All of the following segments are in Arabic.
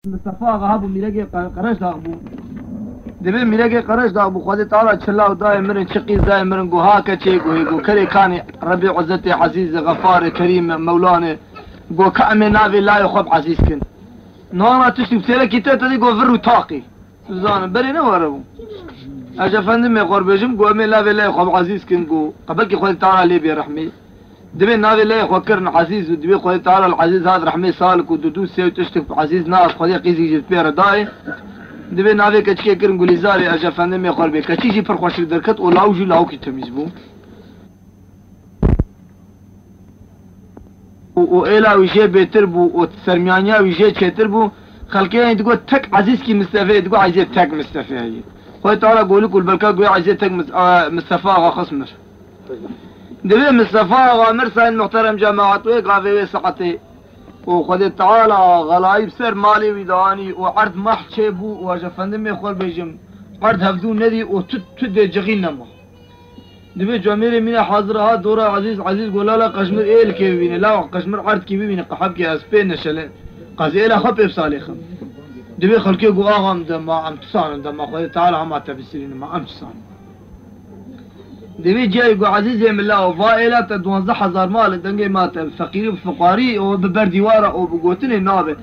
مصطفى غاب ميلقي قرش داغبو دبي ميلقي قرش داغبو خذ تعالى تشلاو دايم من شقي دايم من جو هاكا تشي جو كري كان ربي عزتي عزيز غفار كريم مولانا جو كأمي نافي لا يخب عزيزكن نورا تشتي سيلك تدي جو فرو تاقي زان بري نورو اجا فندم يقر بجم جو امي لا لا يخب عزيزكن جو قبل كي خذ تعالى لي برحمي دبي نافي لا يفكرن عزيز ودبي خذ تعالى العزيز هذا رحمي سالك ودودو سي تشتك عزيز ناس خذ قيزي جيت بير داي دبي نافي كتشكي كرن غوليزاري اجا فندم يقر بي كتشي فر خوش دركت ولاوجي لاو كي تميز بو وإلا ويجي بيتر بو وسرميانيا ويجي تشتر بو خلقين تقول تك عزيز كي مستفيد تقول عزيز تك مستفيد خذ تعالى قول لك البلكا قول عزيز تك مصطفى خصمر دبي مصطفى مرسل محترم جماعة ويقافي سقطي وخذ تعالى غلايب سر مالي ويداني وعرض محشي بو واجا فندم يخول بيجم عرض هفدون ندي وتد جغين نما دبي جميري من حاضرها دورة عزيز قولا لا قشمر ايه كي بيني لا قشمر عرض كي بيني قحب كي اسبين نشلن قازي إلا خب بصالحهم دبي خلقي قو اغام دما عم تسان دما خذ تعالى هم تفسيرين ما عم تسان دبي جاي قو عزيز يم الله وفائلة تدوان حزار مال دنجي مات فقير وفقاري وببرديوارة وبقوتني نابه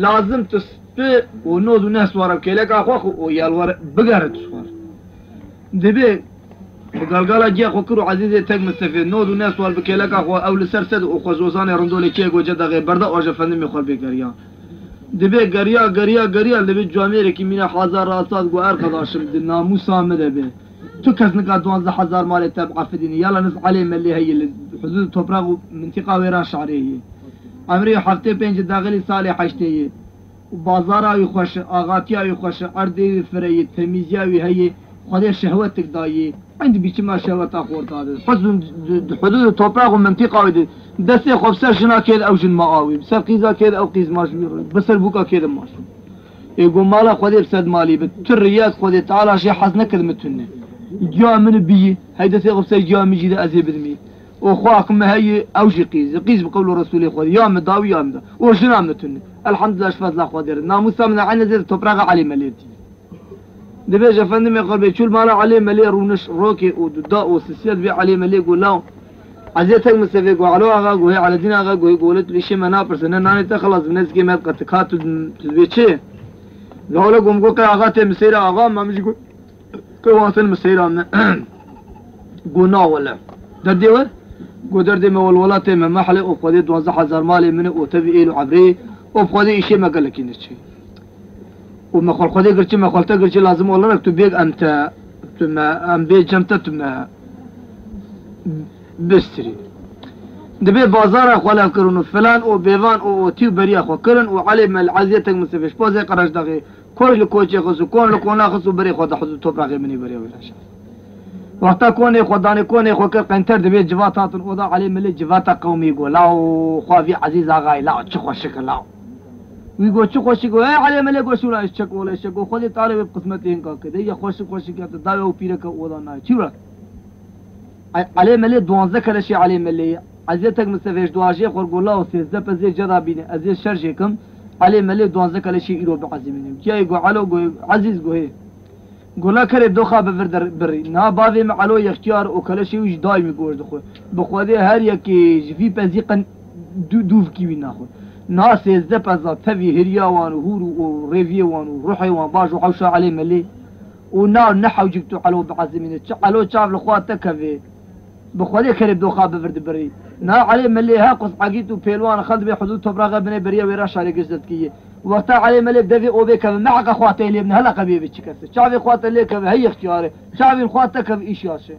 لازم تسبي ونود وناس ورا كيلك اخوخ ويال ورا بقرت صور دبي بقالقالا جي اخو كرو عزيز تاج مستفيد نود وناس ورا بكيلك اخو او لسرسد وخزوزاني رندولي كيك وجدا غير بردا واجا فندم يخول بقريان دبي قريا دبي جواميري كي من حزار راسات قو ارقداشم ناموس امده به تو كز نقا 12000 مال تبع فديني يلا نص عليه ملي هي حدود توبراغ منطقه ويران شعريه عمري حفته بنج داخلي صالح حشتيه وبازارا يخش اغاتيا يخش اردي فري تميزيا هي خدي شهوتك داي عندي بيش ما شهوت اخور داد حدود توبراغ ومنطقه ودي دسي خبسر جنا كيد او جن ماوي بسر قيزا كيد او قيز ماش بسر بوكا كيد ماش يقول مالا خدي بسد مالي بالتريات خدي تعالى شي حزنه كلمتني جا من بيه هيدا سيغب سي جا مجيد ازي بدمي وخواك ما هي اوجي قيز بقول رسولي خدي يا مداوي يا مدا وشنا متني الحمد لله شفت لا خدير ناموسا من عنا زي توبراغ علي مليتي دبي فندم يقول بي شو مالا علي ملي رونش روكي وداء وسسيات بي علي ملي يقول لا عزيتك مستفيق وعلو اغا قوي على دين اغا قوي قولت لي شي منابرس ان ناني تخلص بنزكي ما قد تكاتو تبيتشي قولوا قوم قوكا اغا تمسيرا اغا ما مش قول كواسن مسيران قونا ولا درديوه قو دردي ما والولاتي ما محلي وفقدي 12000 مالي منه وتبئيل وعبري وفقدي اشي ما قال لك نشي وما خل خدي قرشي ما خلت قرشي لازم والله انك تبيك انت ما ام بي جمتت ما بستري دبي بازار اخولا كرون فلان او بيفان او تيو بريا اخو كرن وعلي من العزيتك مستفيش بوزي قرش دغي كل كوچه خصو كل كونا خصو بري خود حدود توبراغ مني بري ولا شيء وقتا كوني خداني كوني خو قنتر دبي جواتات وضع علي ملي جواتا قومي يقول لا خوافي عزيز اغاي لا تشخو شكل ويقول تشخو شكو علي ملي قول شو لا شكو ولا شكو خدي طالب بقسمتين كده يا خوش كده داو بيرك وضعنا شو علي ملي 12 كلا شيء علي ملي عزيتك مستفيش دواجي خور قول لا وسيزه بزي جدا بيني ازي شرجكم علي ملي 12 كلا شيء يرو بعزمين جاي يقول علو عزيز قوي قولا كريب دوخا بفردر بري نا بافي معلو يختيار وكلا شيء وش دايم يقول دخو بخوادي هر يكي جفي بزيقن دوف كي ناخذ ناس سيزه بزا تبي هريا وان وهورو وريفي وان وروحي وان باش وحوشا علي ملي ونا نحو جبتو علو بعزمين علو شاف الاخوات تكفي بخوادي كريب دوخا بفرد بري نا علي ملي هاقص عقيتو بيلوان خد بي حدود توبراغ بني بريا ويراش على قزت كي وقتا علي ملي دفي او بك معك اخواتي اللي ابن هلا قبيبي تشكس شعبي اخواتي اللي كف هي اختياري شعبي اخواتك ايش ياشي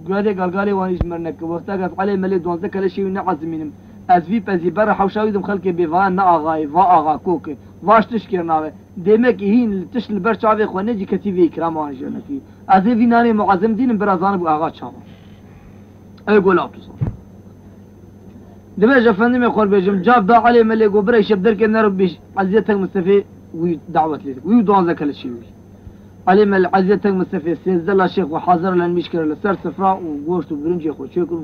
قالي وان يجمرنك وقتا قال علي ملي دون ذكر شيء نعز منهم ازفي بزي برا حوشاويدم خلقي بيفان نا اغاي فا اغا كوكي واش تشكرنا ديمك هين تشل بر شعبي اخواني جي كتيفي كرام وانجنكي ازي فيناني معظم دين برازان ابو اغا شعب اقول اوتوس دبي فندم يقول بيجم جاب دا علي ملي قو بري شب درك نرب بيش عزيتك مستفي ودعوة لي ويدون ذاك الشيء علي مل عزيتك مستفي سيزدلا شيخ وحاضر للمشكلة لسر سفراء وقوشت وبرنجي اخو شكرا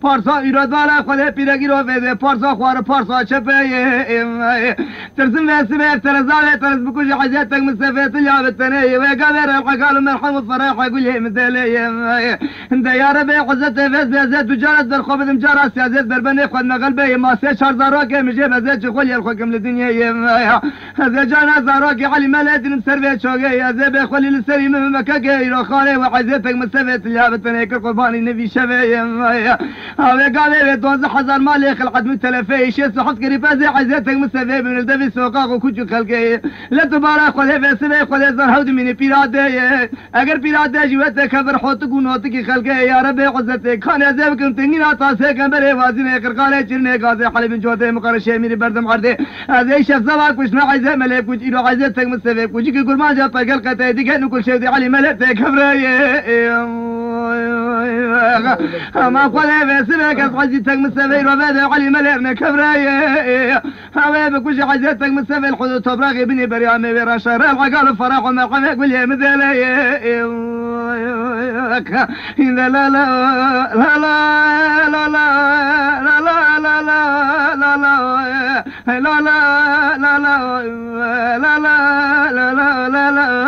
پارسا ایراد بالا خود پیرگی رو بده پارسا خوار پارسا چپه ترسم اسمه ترزاله ترز بكل حاجاتك مستفيت يا بالتنيه وقابر الحقال مرحم الفرح اقول لي مثالي انت يا ربي عزت فاز بزيت تجارة بالخوف مجارة سيازات بربني خدنا قلبي ما سي شهر زراكي مجيب زيت خولي الخوكم للدنيا هذا جانا زراكي علي مالات مسرفيت شوقي يا زيبي خولي للسري من مكاكي يرو خالي وعزتك مستفيت يا بالتنيه كقرباني نبي شبي وقابر 12000 مالي خلقت متلفي شي صحت قريبازي عزتك مستفيت من الدبي سوقاق وكوجو خلقي لا تبارك خذ في سبي خذ زرهود من بيرادي اگر بيرادي جوت خبر حوتك ونوتك خلقي يا ربي عزتك كان ازب كنت نينا تاسه كمبر وازن قرقاله چرنه غازي حلب جوته مقرشه ميري بردم عرده هذا شيخ زبا كوش عايزه ملك كوج يرو عزتك مستفيد كوجي قرمان جا طقل قته دي كل شيء علي ملك خبري ما خذ في سبي عزتك مستفيد وبدا علي ملك خبري هذا كوش عزتك مستفيد الحدود تبرغي بني بريامي ورا شهر العقال الفرح ومقام يقول يا مثالي لا لا لا لا لا لا لا لا لا لا لا لا لا لا لا لا لا لا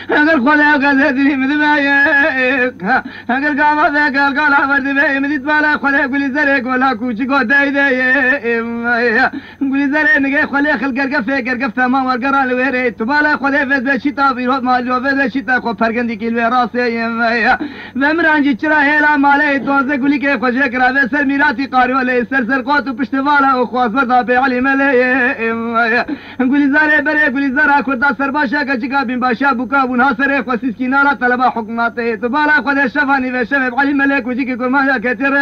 اگر خدا قدرتني مذبايك اگر قام ذاك قال عبد بي مديت بالا خدا قولي زرق ولا كوشي قو داي قولي زرق نجي خلي خلق قرقفه قرقفه ما ورقرا لويري تبالا خدا فز بشيتا بيروت مالو فز بشيتا خو فرقندي كيلو راسي ومرانجي چرا هلا مالي توزه قولي كيف خوشي كرا سر ميراتي قاري ولا سر قوت وبشتوالا وخواص بردا بي علي ملي قولي زرق بري قولي زرق خدا سر باشا كجيكا بين باشا بوكا ناصر خصيص كنارة طلبة حكوماتي تبالا خذ الشفاني في الشباب علي ملك وجيك كل ما كتير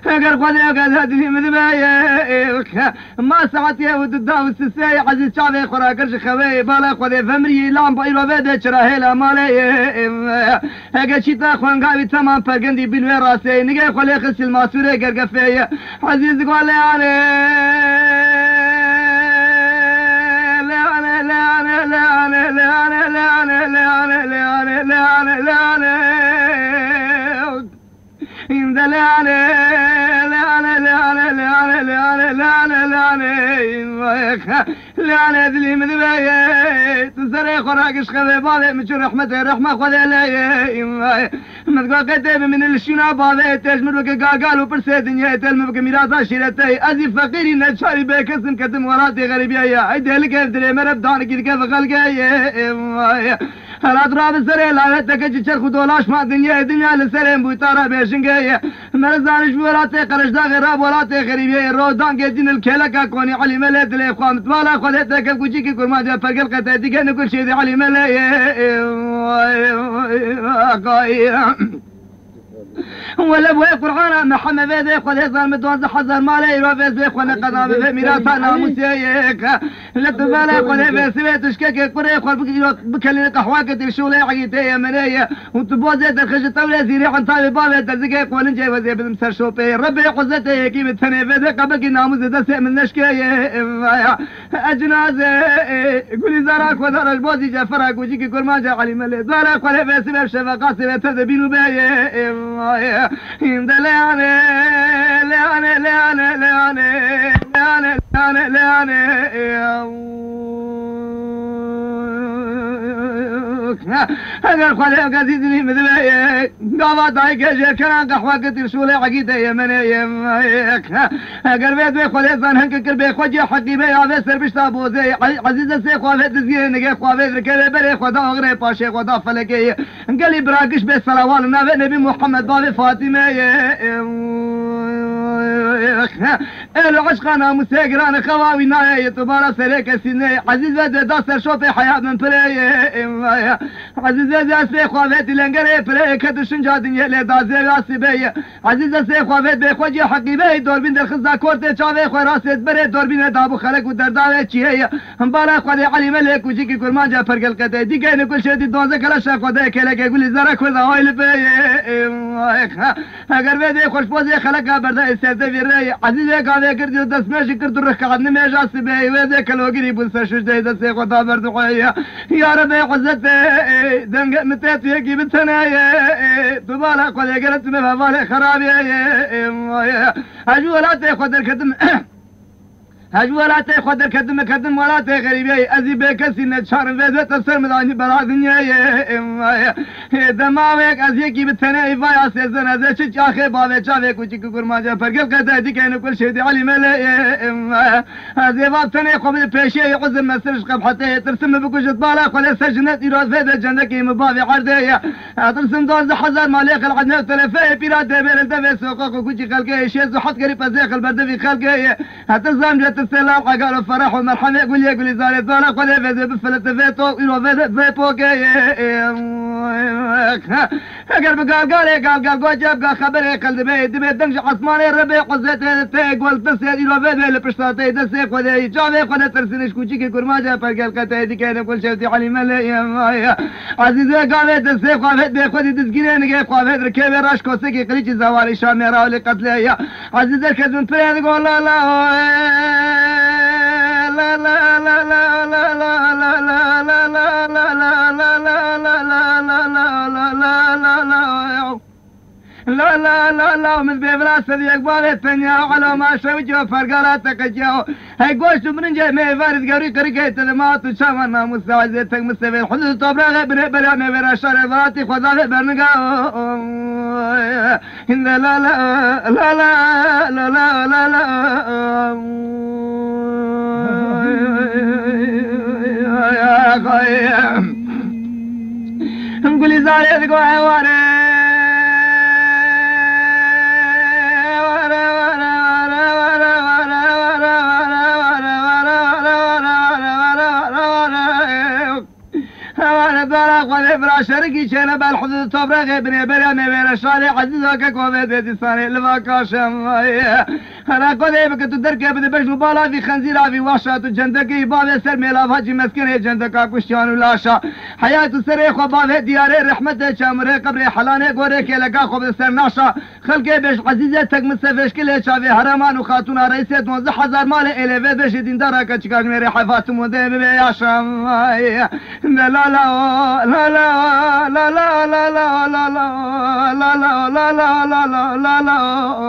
اگر خذ هذه مذبايك ما ساعتي ودداو السساي عزيز شعبي خراكرش خوي بالا خذ فمري لام بايرو بدا شراهلا مالي اگر شيتا خوان قاوي تمام فرقندي بنوي راسي نجي خلي خس الماسوري قرقفيه عزيز قال لا ذلي مذبايا تسري خراقش خذي باذي مشو رحمة خذي لاي ما تقول قديم من الشنا باذي تجمر بك قاقال وبرسي دنيا تلم بك ميراثا شيرتي ازي فقيري نشاري بك اسم كتم وراتي غريبيا عيدي لك افدري مرب دانك كيف خلقي هلا دراب السري لعنتك جيشر خدولاش ما دنيا لسرين بويطارة بيشنقية مرزانش بولاتي قرش داغي راب ولاتي غريبية رودان قيدين الكيلكا كوني علي مليت لي اخوان متبالا خذيتك بكوجيكي كل ما جاء فرق القتادي كان كل شيء دي علي ملي ولا ابو قرآن محمد ذي خذ يزال متوزع حذر مالي روفيز بي خذ قضاء في ميراثنا مسيك لا تبالي خذ في سويت شكك قري خذ بكلي قحواك تشولي عقيتي يمنيه وتبوزي تخش طولي زيري عن طالب بابي تزكي قول نجي وزي بمسر شوبي ربي قزتي كيف الثاني في ذي قبل ناموز دسي من نشكي اجنازي قولي زارك وذرج بوزي جفرك وجيكي كل ما جاء علي ملي زارك خذ في سبب شفقات سبب تذبين بي in the اگر خاله قزیدنی مدبی دعوت دای که کان قهوه کتر شوله عقیده یمنی اگر بيد خاله زن هنگ کر به خوجی حقیبه اوه سر بشتا بوزه عزیز سے خواه دزگیر نگه خواه رکله بره خدا غره پاشه خدا فلکی قلی براکش به صلوات نبی محمد باب فاطمه العشقنا مساقران خواوي نايا تبارا سريك سيني عزيز ود داستر شوفي حياة من بري عزيز ود سي خوافيت لنقري بري كدشن جادن يلي دازي راسي بي عزيز سي خوافيت بي خوجي حقي بي دور بين در خزا كورتي چاوي خو راسي بري دور بين دابو خلق ودرداوي چيه مبارا خدي علي ملك وجيكي كرمان جا فرق القدي دي كاين كل شيء دي دوزه كلا شاف خدي كلك يقول زرك وذا هاي البي اگر ود خوش بوزي خلق بردا استدي كري عزيزك هذا كردي دس ماشي كرد الركعة نميجا سبي وذاك الوقري بنسى شجدي دسي خطا بردقية يا ربي عزتي دنق متيت يجي بتنايا تبالا قد قلت من بالي خرابي أجو لا تاخذ الكدم هجو ولا تاخذ الكدم كدم ولا تغريبي أزي بكسي نتشار بيزة تسر مداني بلا دنيا دماغك أزيكي بتناي فايا سيزن أزي شج آخي بابي شافيك وشيك كرماجة فرقل قدا دي كأنه كل شيء دي علي ملي أزي باب تناي قبل بيشي عزم مسرش قب حتى ترسم بكوش طبالا قل سجنت إيراد فيدا جندكي مبابي عردية ترسم دوز حزار ماليك العدنا تلفي بيراد دبير الدبي سوقك وكوشي خلقي شيز وحط قريب أزيك البردفي خلقي هتزام جت السلام قالوا فرح ومرحمة يقول لي زاري طالع قل فيدا بفلت فيتو إيرو فيدا فيبوكي قال جاب خبري قلبي دبي دنج عثماني ربي قزت تقول تسيد إيرو فيدا اللي بشتاتي دسيق ودي جابي قد ترسنش كوشي كرماجة فرقل قتاي دي كان كل شيء علي ملي عزيزي قال دسيق قال بيخدي دسكيني نجي قال ركب راش كوسكي قليش زواري شامي راولي قتلي عزيزي كذب فريد قول لا لا لا لا لا لا لا لا لا لا لا لا لا لا لا من بيبلا صديق بالي الثانية على ما شوجه فرقالاتك جاو هاي قوش من جاي ما فارس قري كريكيت ما تشامنا مستعزتك مستفيد حدود طبرا بلا بلا ما بلا شر فراتي خذا برنقا لا لا لا لا لا لا لا لا يا قيم نقول زاري تقول حواري ولا شرقي شينا بالحدود طبرا بني بلا مبير شاري عزيزك كوفيد بيتي صاري لفاكاشم انا قولي بك تدرك بدي بجلو بالا في خنزيرة في واشات جندكي بابي سر ميلاف هاجي مسكني جندكا كشتيان ولاشا حياة سريخ وبابي دياري رحمة شامري قبري حلاني قوريكي لقا خوب سر ناشا خلقي بيش عزيزتك مستفيش كله شافي هرمان وخاتونا رئيسة 11000 مالي الي في بيش دين دارك تشكاش ميري حفاتم ودي ببي ياشم لا لا لا لا لا لا لا لا لا لا لا لا لا لا لا لا لا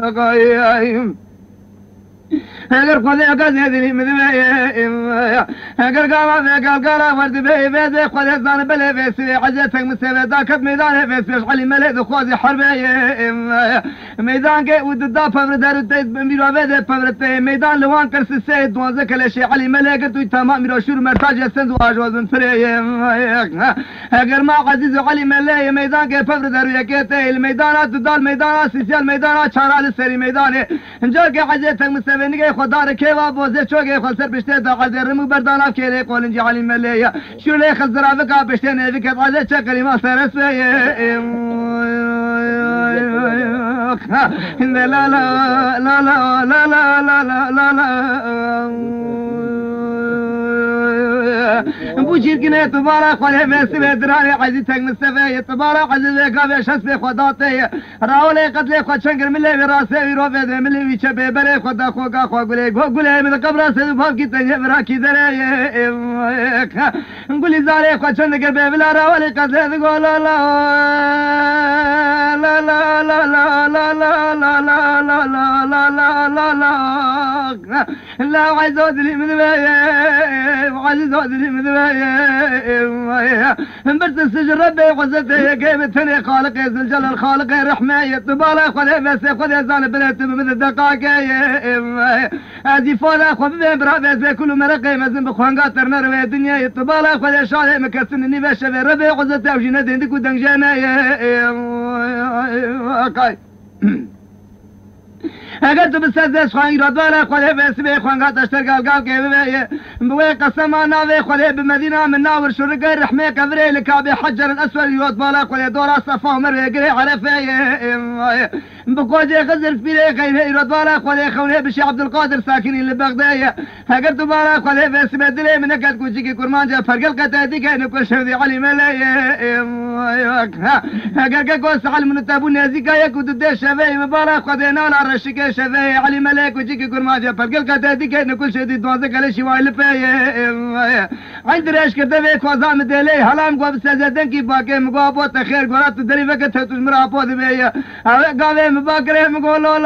قايم اگر خودی اگر ندی مدمه اگر قال ورد به بده خود زان بله بس عزتك مسوي ذاك ميدان بس علي ملك خوازي حربي ميدان كي ود دا فبر دار تيز بميرو بده فبر ميدان لوان كرس السيد دوزك لشي علي ملك تو تمام ميرو شور مرتاج سند واجوز من فري اگر ما عزيز علي ملك ميدان كي فبر دار يكتي الميدانات دال ميدان سيسيال ميدان چارا السري ميدان انجا كي عزتك مسوي نگي خدار كيوا بوزه چوگي خسر بشته دا قدر مو بردانا كيلي قولنجي علي مليا شو لي خزرا بك بشته نبيك على شكل ما سرس لا لا لا لا لا لا لا لا لا بوشير كنا تبارك ولا مسبه دراني عزيزك مستفى تبارك عزيزك ابي شسبه خداتي راولي قتل خد شنقر ملي براسي يروفد ملي ويشبه بري خدا خوغا خوغلي غوغلي من قبر سد فاك تني براكي دري نقول زاري خد شنقر بلا راولي قتل لا لا لا لا لا لا لا لا لا لا لا لا لا لا لا عايز ادري من عايز ادري من بس السجن ربي وزته كيف تني خالق ذو الجلال خالق رحمه طبالا خذ بس خذ زان بنت من الدقائق هذه فولا خذ برا كل مرقه مزن بخوانقا ترنر الدنيا طبالا خذ شاله مكسنني باش ربي وزته وجينا دندك ودنجانا اگر تو بسازش خوان را داره خود بسمه خوان قد اشتغال قال که بوي قسم انا في خلي بمدينه من ناور شرق الرحمه كبري لكابي حجر الاسود يوت بالا خلي دور صفا مر يقري على في بقوجي غزل في غير يوت بالا خلي خولي بشي عبد القادر ساكنين البغداديه هقرت بالا خلي بسمه دلي من قد كوجي كرمانجا فرق القتادي كان كل شهدي علي ملاي هقر قوس على من التابون يزيكا يكود الدش شفاي مبالا خلي نال الرشيك شفاي علي ملاك وجيكي كرمانجا فرق القتادي كان كل شهدي دوازك على شي وايل عند ريش كده بيك وزام دلي هلام قوب سجدن کی باقي مقابو تخير قرات دري وقت تجمرا بود بي قاوي مباكره مقول لا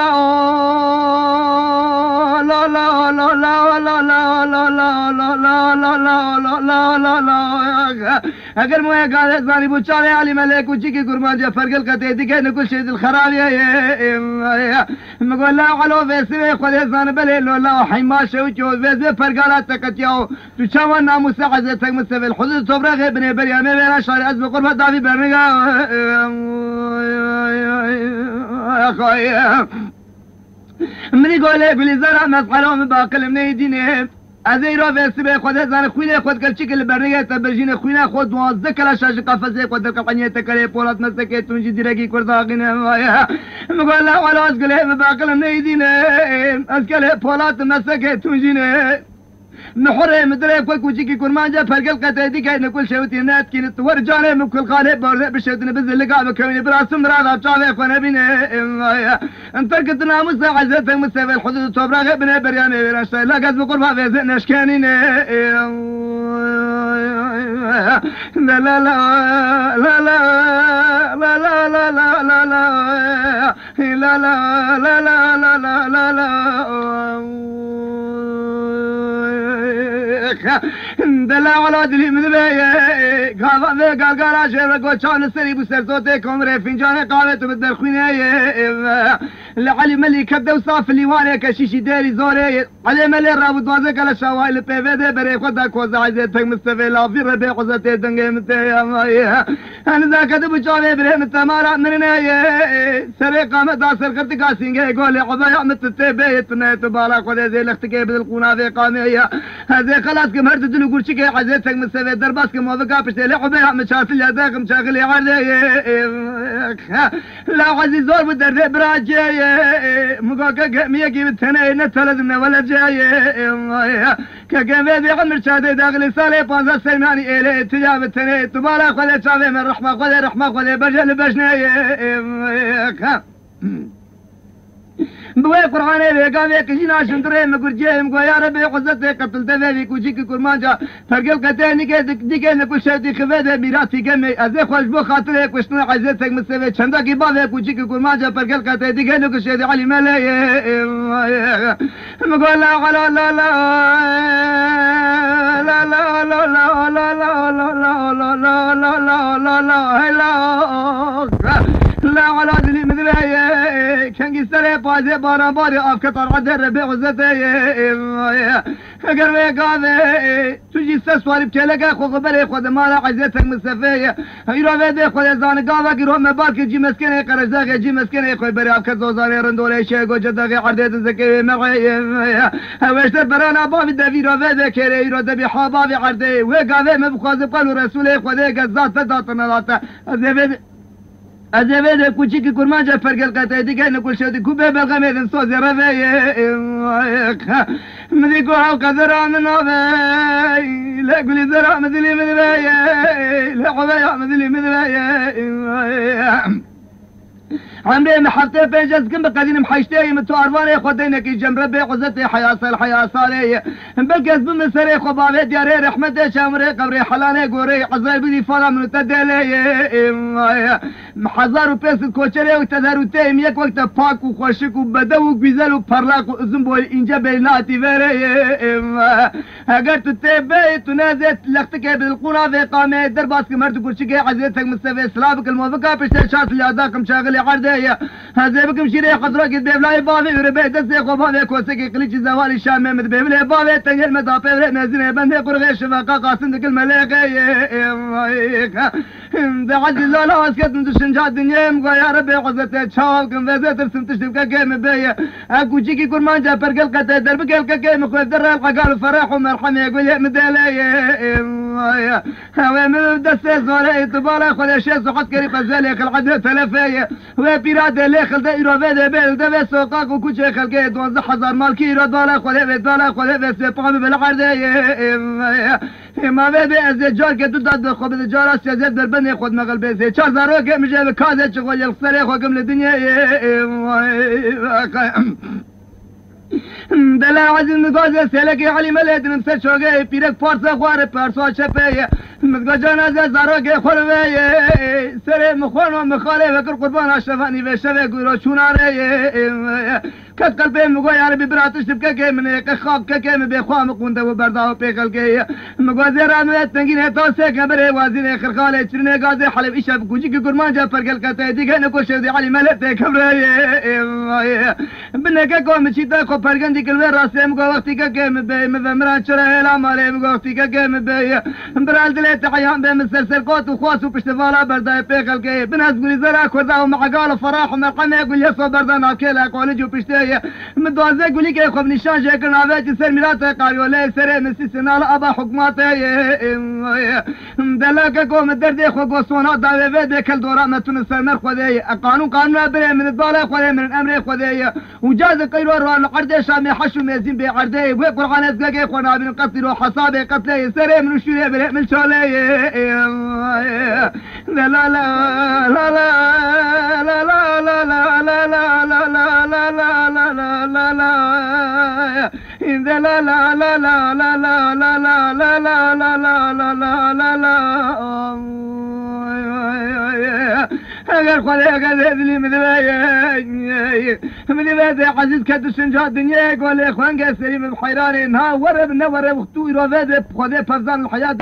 لا لا لا لا لا لا لا لا لا لا لا لا لا اگر مو قال زاني بوچاله علي ملك وجي کی قربان جا فرقل كته دي كن كل شيء الخراب يا مقول لا علو بس خد زان بل لا حما شو بس فرقالات تكتيو تشاو ناموس عزتك مستوى الحدود تبرغ ابن بريا ميرا شارع از بقرب دافي برنگا اخويا من يقول لك زرع مسحلو مباقل من يدينه ازي رو بسبه خود زن خوينه خود كل شكل برنگا تبرجين خوينه خود 12 كلا شاش قفزه خود قنيه تكري پولات مسكه تونجي درگي كرداغنه مقول لا ولا اسقله مباقل من يدينه اسقله پولات مسكه تونجينه محره مدري كل كوجيكي كرمانجا فرق القتادي كاين كل شيء وتينات كنت ورجانه من كل خانه بورد بشدنا بزل لقا بكوني براسم راضا شافه كنا بينه انت كنت ناموس عزتك مستوى الحدود تبرغ ابن بريان ورش لا قد بقربها في زين اشكانين لا لا لا لا لا لا لا لا لا لا لا لا لا لا لا لا لا دلا على دلي مذبيه قال عشان قوشان السري بسرتوتي كومري فنجان قهوه تبدل خوينيه لعلي ملي كبده وصاف اللي وانا كشيشي داري زوري علي ملي رابط وازك على شوايل بيفيد بري خدا كوزا عزيتك مستفي لا في ربي قزتي دنگي متي انا ذاك دبو جاوي بري متمارا مننا سري قامت اثر كرت كاسينجي يقول عبايا متتبي تنيت بالك ولا زي لختكي بدل قناه قاميه هذا خلاص كمرت دلو قول شكي عزيتك مستفي درباس كموافقه بشتي عبايا مشاكل يا ذاك مشاغل عرضي لا عزيز زور بدر براجي مقاقا ميكي بالتنين نتلزمنا ولا جاي كقمي عمر شادي داخل سالي بانزا سيماني إلي تجاب التنين تبالا خذي شافي من رحمة خذي رحمة خذي بجل بجناي بوي قرآن بيقامي كجينا شندري مقرجي مقو يا ربي قزتي قتل دفي كوجيكي كرمانجا فرقل قتاني ديكي نكل شادي خفاده ميراتي قمي ازي خوش بو خاطري كوشنا عزيتك مستوي شنداكي بابي كوجيكي كرمانجا فرقل قتاني ديكي نكل شادي علي ملاي مقول لا لا لا لا لا لا لا لا لا لا لا لا لا لا لا لا لا على دلي مذبيه كان يستري بازي بارا باري افكتر عدر ربي عزتي قربي قاضي تجي استسواري بتلقى خو خبري خود مالا عزتك مستفيه يرو بيدي خود زان قاضي يرو مبارك جي مسكيني قرزاق جي مسكيني خوي بري افكت زوزاري رندولي شيقو جدقي عرديت زكي معي واشتر برانا بابي دبي رو بيدي كيري يرو دبي حبابي عردي وقاضي مبخوز قالوا رسولي خودي قزات تداتنا لاتا ازبيد كوچيكي كرمانجا فرق القتادي كان كل شيء كوبي بالغميد صوزي رفي مدي كوها وقدر من نوبي لا قولي زرع مدلي مدبي لا عبايا مدلي مدبي عمري محطي في جزكم بقدين محيشتي متو أرباني خدينك جم ربي عزتي حياة صالي بالكسب من سري خبابي دياري رحمتي شامري قبري حلاني قوري عزاي بدي فلا من تدلي محزار وبيس كوشري وتدهر وتيم يك وقت باك وخوشك وبدو وبيزل وبرلاك وزنبول إنجا بيناتي فيري هقرت تيبي تنازت لختك بالقنا في قامي درباسك مرتو كرشكي عزيتك مستفي سلابك الموفقة بشتي شاس اللي عداكم شاغلي عردي بيه هذا بكم شيري خضرا قد بيبلاي بابي وربي دسي قبابي كوسكي قليش زوالي الشام مد بيبلاي بابي تنجل مدافع نازل بندي قرغي شفاقة قاسم دك الملاقي ده عزيز لا اسكت ندشن جاد الدنيا مقا يا ربي عزتي تشاوكم بزيت رسم تشتبكا كيم بيه اكو جيكي كرمان جا برقل قتا دربك الكاكيم خوف در القال فرح ومرحم يقول يا مدالي هوا مدسس ولا يطبال خذ شيء سقط كريم زالك العدل تلفيه وبيراد اللي خلد يروفد بيل ده سوقك وكوش خلقه 12000 مالكي رد ولا خذ بس بقام بالعرضيه ما بيبي از جار که تو داد خوب از جار است از در بنی خود مقل بیسه 4000 که میشه به کازه چقول یخسره خوگم لدنیا دل عزیز مگاز سلکی علی ملت نمسه شوگه پیرک پارسا خواره پارسا چپه مگا جنازه زاروگه خلوه سر مخوان و مخاله وکر قربان اشرفانی و شوه گورو چوناره کت قلبه مگو یار بی براتش تبکه که منه که خواب که می بخواه مقونده و بردا و پیقل که مگو زیرانویت تنگینه تاسه کبره وازینه خرخاله چرنه گازه حلب ایشه بکوچی که گرمان جا پرگل کته دیگه نکوشه دی علی ملت کبره بنه که کوم چیتا کو پرگندی کلوه راسه مگو وقتی که مران چرا هلا ماله مگو وقتی که برال دلت عیان به مسلسل قوت و خواس و پشتوالا بردا پیقل که بناس گولی زرا کرده و معقال فرح و مرقمه يقول يسو بردا ناكيلا كولج وبشتيه مدوازه قولي كي خوب نشان شكل نافيتي سر ميلاته قاريو لي سر مسي سنال ابا حكماته دلاك كوم الدردي خو قوسونا داوي فيدي كل دورا متون سمر خدي قانون بري من الدوله خدي من الامر خدي وجاز قيرور والقرد شامي حشو ميزين بعردي وقران ازقي خونا بن قتل وحسابي قتلي سر من شوري بري من شولي لا لا لا لا لا لا لا لا لا لا لا لا لا لا لا لا لا إذا لا لا لا لا لا لا لا لا لا لا لا لا لا لا لا اگر خدا اگر دلی من عزیز کدو سنجا دنیا قال اخوان قاسري من حيران ها ورب نورب اختو يروفد خدا فرزان الحياة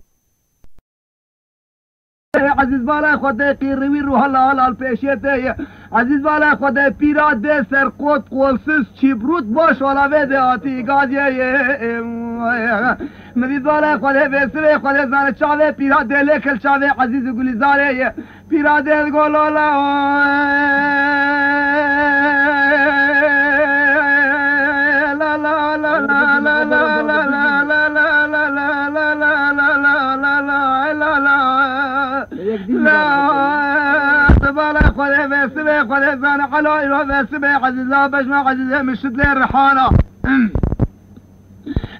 عزیز بالا خدا قیروی رو حلال پیشته عزیز بالا خدا پیراد ده سرقوت قولسز چیبروت باش والا وده آتی گادیه مدید بالا خدا بسره خدا زن چاوه پیراد ده لیکل چاوه عزیز گلی زاره پیراد ده گلالا لا لا لا لا لا لا لا لا لا تبالا خذ بسبه خذ زان على إله بسبه عزيزا بجمع عزيزا مشد لي الرحانة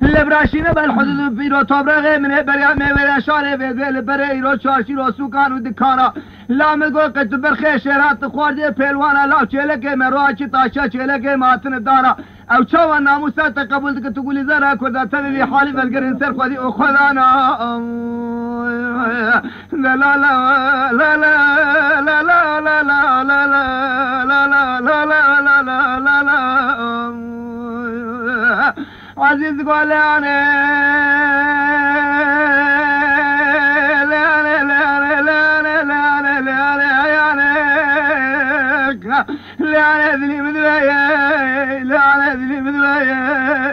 لبراشينه بالحدود فيرو طبرغه من بريا ميوه شاره ويل بري ايرو چارشي رو سوكان ودكانا لا مگو قت برخه شرات خورده پهلوانا لا چلکه مروچ تاشا چلکه ماتن دارا او چوا ناموسا تقبل که تقولي زرا كذا تبي حالي بالقرن سر خدي او خدانا لا لا لا لا لا لا لا لا لا لا لا لا لا لا لا لا عزيز قولاني لا ذلي مذوية لا ذلي مذوية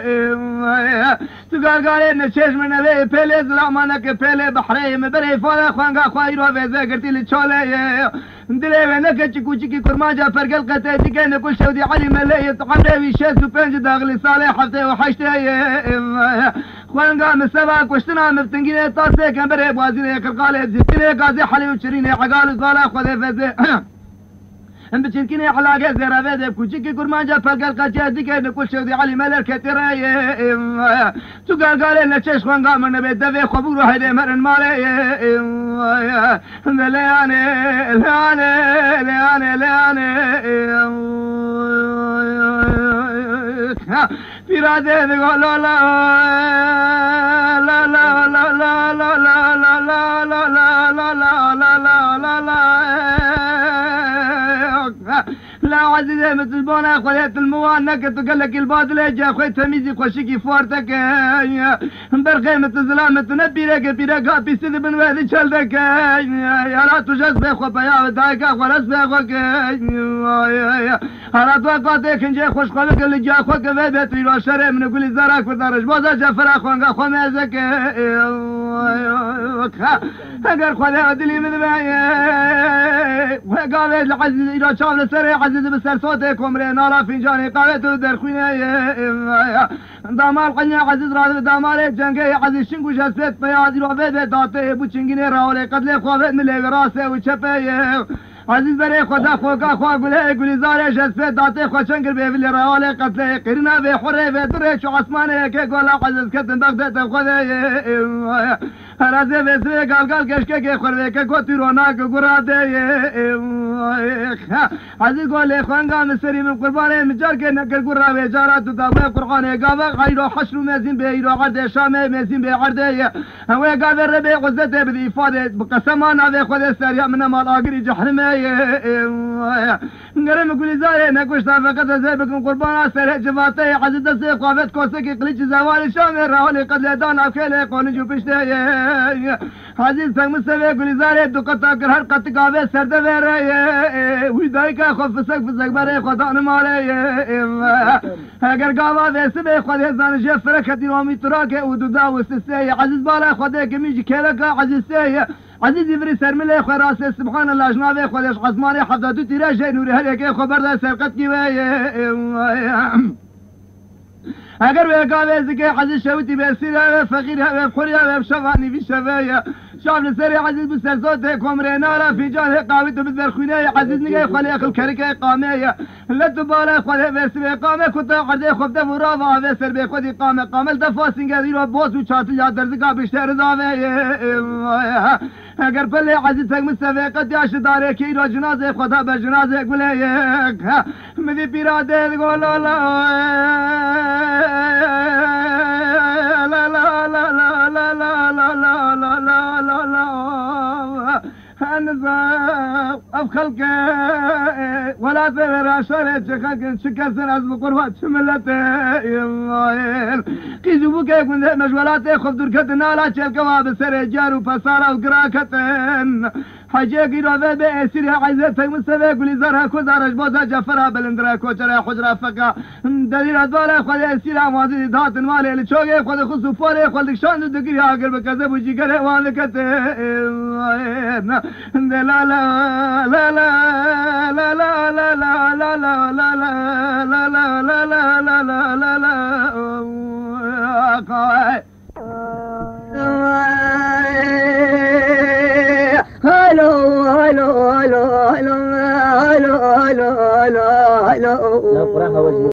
تقال قال إن الشيش من ذي بيلي زلامانك بيلي بحري مبري فولا خوانقا خوايرو بيزا قرتي لتشولي دلي وينك چكو چكي كرماجا فرقل قتي تكي نقول شودي علي ملي تقعدي ويشيس وبنج داخلي صالح حفتي وحشتي خوانقا مسباك وشتنا مفتنقيني طاسي كان بري بوازيني كالقالي بزيني قازي حلي وشريني عقال صالح خذي فزي بچنكيني حلاقه زرافه ده كوچيكي كرمانجا فرقل قتي تكي نقول شودي علي ملي كتيري تقال قال إن الشيش خوانقا من بيدفي خبور وحيدي مرن مالي لياني في رادي تقول لا لا لا لا لا لا لا لا لا لا لا لا لا لا لا لا عزيزي مثل بونا خليت الموان نكت وقال لك البادلة جا خوي تميزي خوشيكي فورتك برخي مثل زلامة تنبي لك بيرقا بيسيد بن وهذي شلدك يا لا تجاز بيخو بيا ودايك ورس بيخوك هلا توقعتك انجي خوش خوك اللي جا خوك بيبت ويلو شري من قولي زراك ودارش بوزا جفرا خوانقا خو ميزك اگر خدا دلی من بايه وقال العزيز الى شام سري عزيز بسر صوتك عمري نالا فنجاني قالت در خوينه دامال قنيا عزيز راد دامال جنگي عزيز شنگو جسد بياد رو به داته بو چنگني راول قتل خو من له راسه و چپه عزيز بري خدا خوكا خوا قولي زاري جسد داته خو چنگر به له راول قتل قرنا به حره به در شو اسمانه كي قول عزيز كتن بغداد خدا هرازه بسه گال کشکه که خورده که گوتی روناک گراده عزیز گوله خوانگا مسری من قربانه مجار که نکر گرا بیجارات و دابه قرقانه گاوه غیرو حشر مزین به ایرو عرده شامه مزین به عرده هوه گاوه ربه غزته بده افاده بقسمان آوه خود سریا من مال آگری جحرمه گرم گولی زاره نکشتا فقط ازه بکن قربانه سره جواته عزیز دسته قوابت کوسه که قلیچ زوال شامه راولی قدل دان افکله قانجو پشته عزيز سنگ مستوى قولي زاري دو قطع كر هر قط قاوه سرده ويره ويداي که خوف فسق بره خدان ماله اگر قاوه ويسه به خود هزان جفره كتين وامی تراكه و دو دا و سسه عزيز بالا خوده که میجي كيلكا عزيز سه عزيز يفري سرمله خو راسه سبحان الله جنابه خودش قزماني حفظاتو تيراج نوري هر که خبر ده سرقت کی اگر به قاوه که عزیز شوتی به سیره فقیر به خوریا به شوانی بی شویا شاب سری عزیز بسر صوت کمر نارا فی جان قاوی تو بدر خونه عزیز نگه خلی اخل کرکه قامه لتو بالا خلی به سر قامه کتا قرده خفته ورا و به سر به خودی قامه قامل دفاسینگ رو باز و چاتل یا درزگا بیشتر داوه اگر پله عزیز تک مستوقت یاش داره کی رو جنازه خدا به جنازه گله مدی پیراده گل لا لا لا لا لا لا لا لا لا لا لا لا انزا افخلك ولا تغير شريت شخلك شكسر از بقروات شملته كيزبوك يكون مجولات خف دركتنا لا شلكوا بسر جارو فسارا وقراكتن حاجه رو به اسیر عزتك مستوى كل زرها كزارج بوزا جفرا بلندرا كوچرا حجرا فكا دليل دوله خد اسیر موازي دات مال اللي شوقه خد خصوفه خد شان دغري اگر بكذب وجيگره والكت لا لا لا لا لا لا لا لا لا لا لا لا لا لا لا لا لا لا هلو هلو هلو هلو هلو هلو هلو